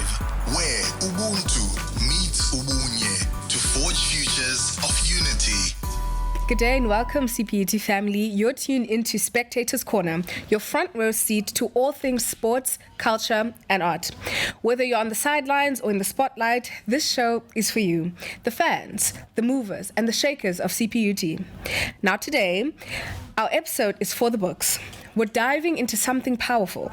Live, where Ubuntu meets Ubunye to forge futures of unity. Good day and welcome, CPUT family. You're tuned into Spectator's Corner, your front row seat to all things sports, culture, and art. Whether you're on the sidelines or in the spotlight, this show is for you, the fans, the movers, and the shakers of CPUT. Now today, our episode is for the books. We're diving into something powerful,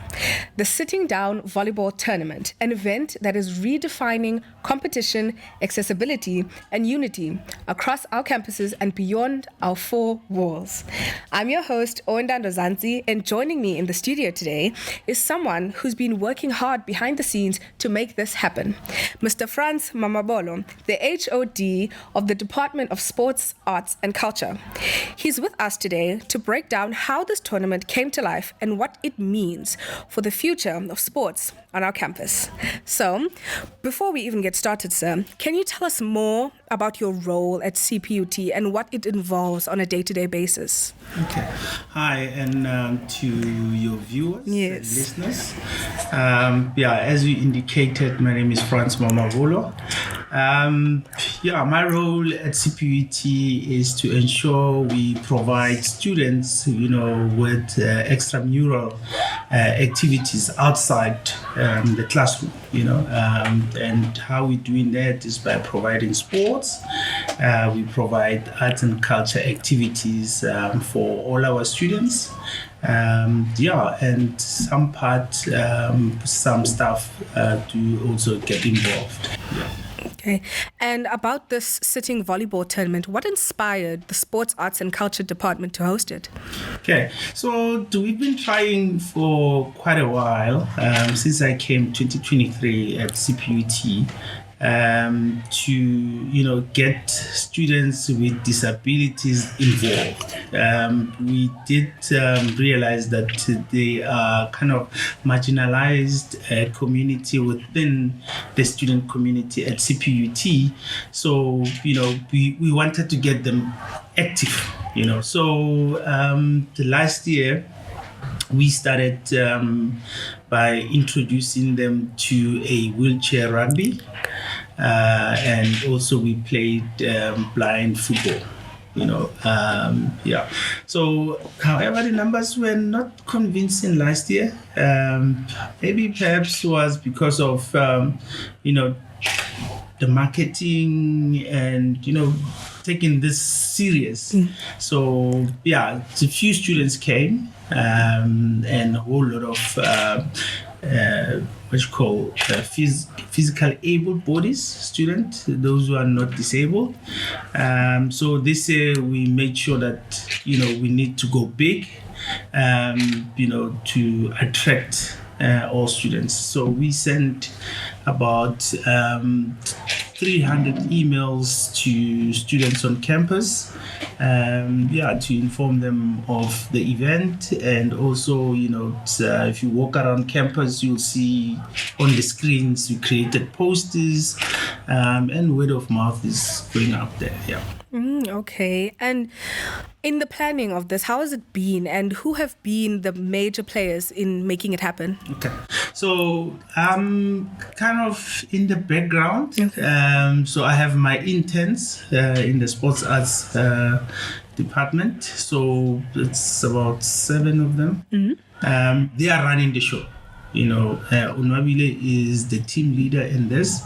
the SItting Down Volleyball Tournament, an event that is redefining competition, accessibility, and unity across our campuses and beyond our four walls. I'm your host, Owentando Zantsi, and joining me in the studio today is someone who's been working hard behind the scenes to make this happen, Mr. Frans Mamabolo, the HOD of the Department of Sports, Arts, and Culture. He's with us today to break down how this tournament came to life and what it means for the future of sports on our campus. So, before we even get started, sir, can you tell us more about your role at CPUT and what it involves on a day-to-day basis? Okay. Hi, and to your viewers and listeners. As you indicated, my name is Frans Mamabolo. My role at CPUT is to ensure we provide students, with extramural activities outside the classroom, and how we're doing that is by providing sports. We provide arts and culture activities for all our students. And some staff do also get involved. Yeah. Okay. And about this SItting volleyball tournament, what inspired the Sports, Arts and Culture Department to host it? Okay, so we've been trying for quite a while, since I came 2023 at CPUT, to get students with disabilities involved. We did realize that they are kind of marginalized community within the student community at CPUT. So we wanted to get them active. So the last year we started by introducing them to a wheelchair rugby. And also we played blind football, So, however, the numbers were not convincing last year. Maybe perhaps was because of, the marketing and, taking this serious. So, a few students came and a whole lot of physical able bodies students, those who are not disabled. So this year we made sure that we need to go big, to attract all students. So we sent about 300 emails to students on campus, to inform them of the event. And also, if you walk around campus, you'll see on the screens, we created posters, and word of mouth is going out there. Yeah. Okay. And in the planning of this, how has it been and who have been the major players in making it happen? Okay. So I'm kind of in the background. Okay. So I have my interns in the sports arts department. So it's about 7 of them. Mm-hmm. They are running the show. Unwabile is the team leader in this.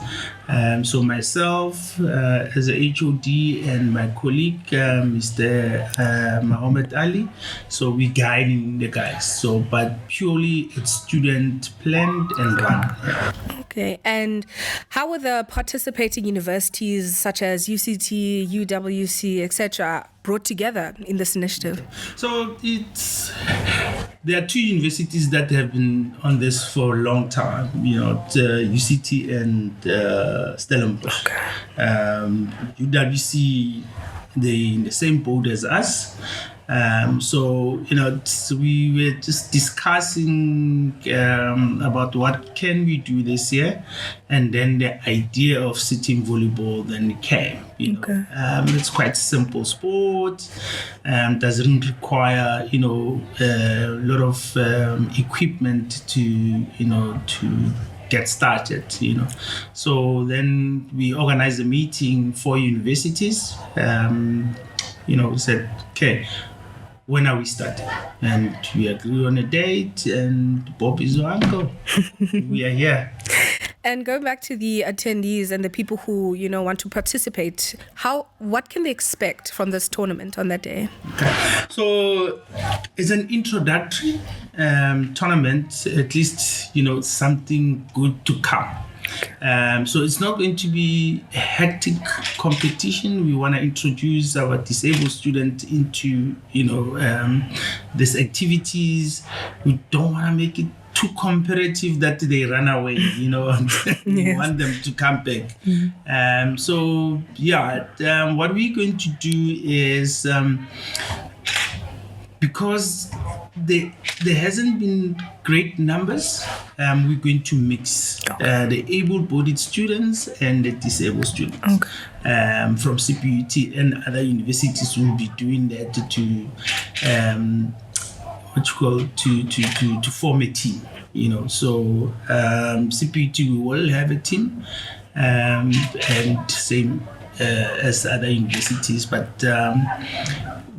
So myself as a HOD and my colleague, Mr. Muhammad Ali, so we're guiding the guys. So, but purely it's student planned and run. Yeah. Okay, and how were the participating universities such as UCT, UWC, etc., brought together in this initiative? So there are 2 universities that have been on this for a long time, UCT and Stellenbosch. Okay. UWC, they're in the same boat as us. We were just discussing about what can we do this year, and then the idea of SItting volleyball then came. Okay. It's quite simple sport, doesn't require a lot of equipment to get started, So then we organized a meeting for universities, we said, okay, when are we starting? And we agree on a date, and Bob is our uncle. We are here. And going back to the attendees and the people who, want to participate, what can they expect from this tournament on that day? Okay. So it's an introductory tournament, at least, something good to come. So it's not going to be a hectic competition. We want to introduce our disabled students into, these activities. We don't want to make it too competitive that they run away, We want them to come back. What we're going to do is, because there hasn't been great numbers, we're going to mix the able-bodied students and the disabled students. From CPUT and other universities will be doing that to form a team. So CPUT will have a team, and same as other universities, but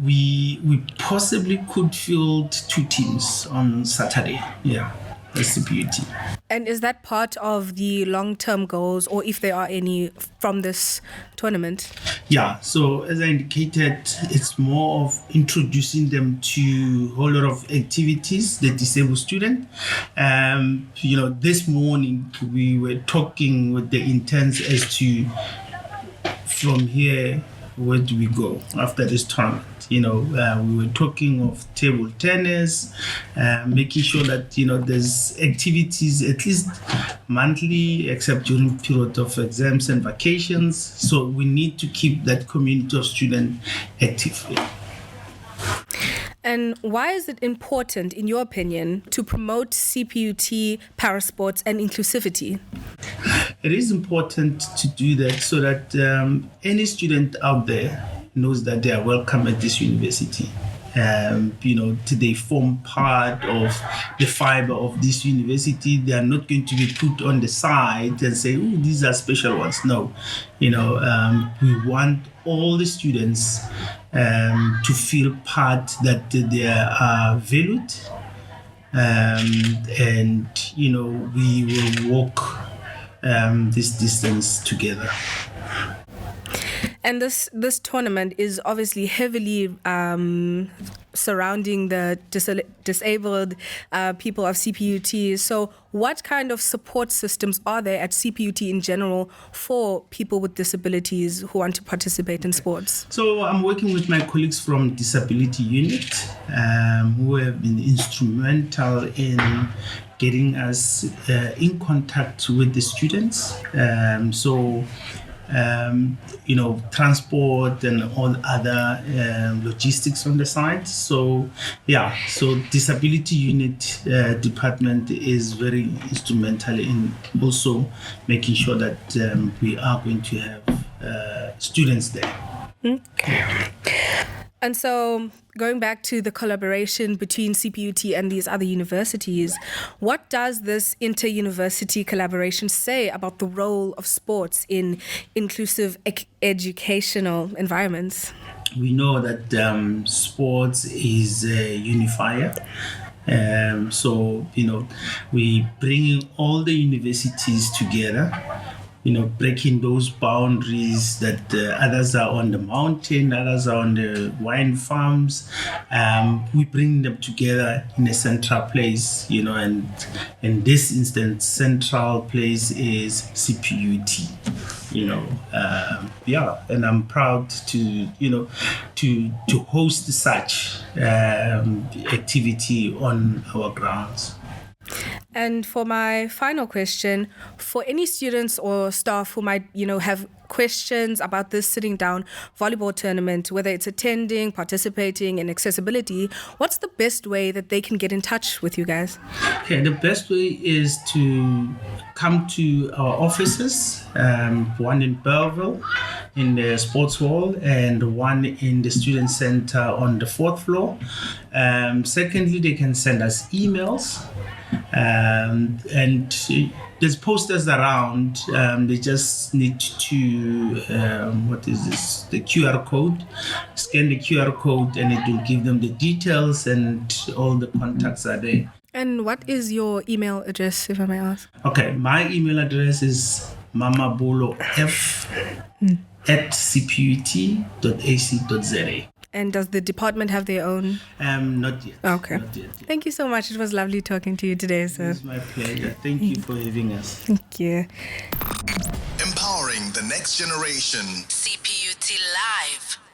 we possibly could field 2 teams on Saturday. As CPUT. And is that part of the long-term goals, or if there are any, from this tournament? Yeah, so as I indicated, it's more of introducing them to a whole lot of activities, the disabled student. This morning we were talking with the interns as to, from here, where do we go after this tournament? We were talking of table tennis, making sure that, there's activities at least monthly, except during period of exams and vacations. So we need to keep that community of students active. And why is it important, in your opinion, to promote CPUT parasports and inclusivity? It is important to do that so that any student out there knows that they are welcome at this university. They form part of the fiber of this university. They are not going to be put on the side and say, "Oh, these are special ones." No, we want all the students to feel part that they are valued, and we will walk this distance together. And this tournament is obviously heavily surrounding the disabled people of CPUT. So what kind of support systems are there at CPUT in general for people with disabilities who want to participate in sports? So I'm working with my colleagues from Disability Unit who have been instrumental in getting us in contact with the students. Transport and all other logistics on the side. So Disability Unit department is very instrumental in also making sure that we are going to have students there. Okay. And so going back to the collaboration between CPUT and these other universities, what does this inter-university collaboration say about the role of sports in inclusive educational environments? We know that sports is a unifier. We bring all the universities together, breaking those boundaries that others are on the mountain, others are on the wine farms. We bring them together in a central place, and in this instance, central place is CPUT. And I'm proud to host such activity on our grounds. And for my final question, for any students or staff who might, have questions about this Sitting Down Volleyball Tournament, whether it's attending, participating, and accessibility, what's the best way that they can get in touch with you guys? Okay, the best way is to come to our offices, one in Bellville in the sports hall and one in the student center on the 4th floor. Secondly, they can send us emails. And there's posters around. They just need to the QR code, scan the QR code, and it will give them the details, and all the contacts are there. And what is your email address, if I may ask? Okay, my email address is mamabolo@cput.ac.za. And does the department have their own? Not yet. Okay. Not yet. Thank you so much. It was lovely talking to you today, sir. It's my pleasure. Thank you for having us. Thank you. Empowering the next generation.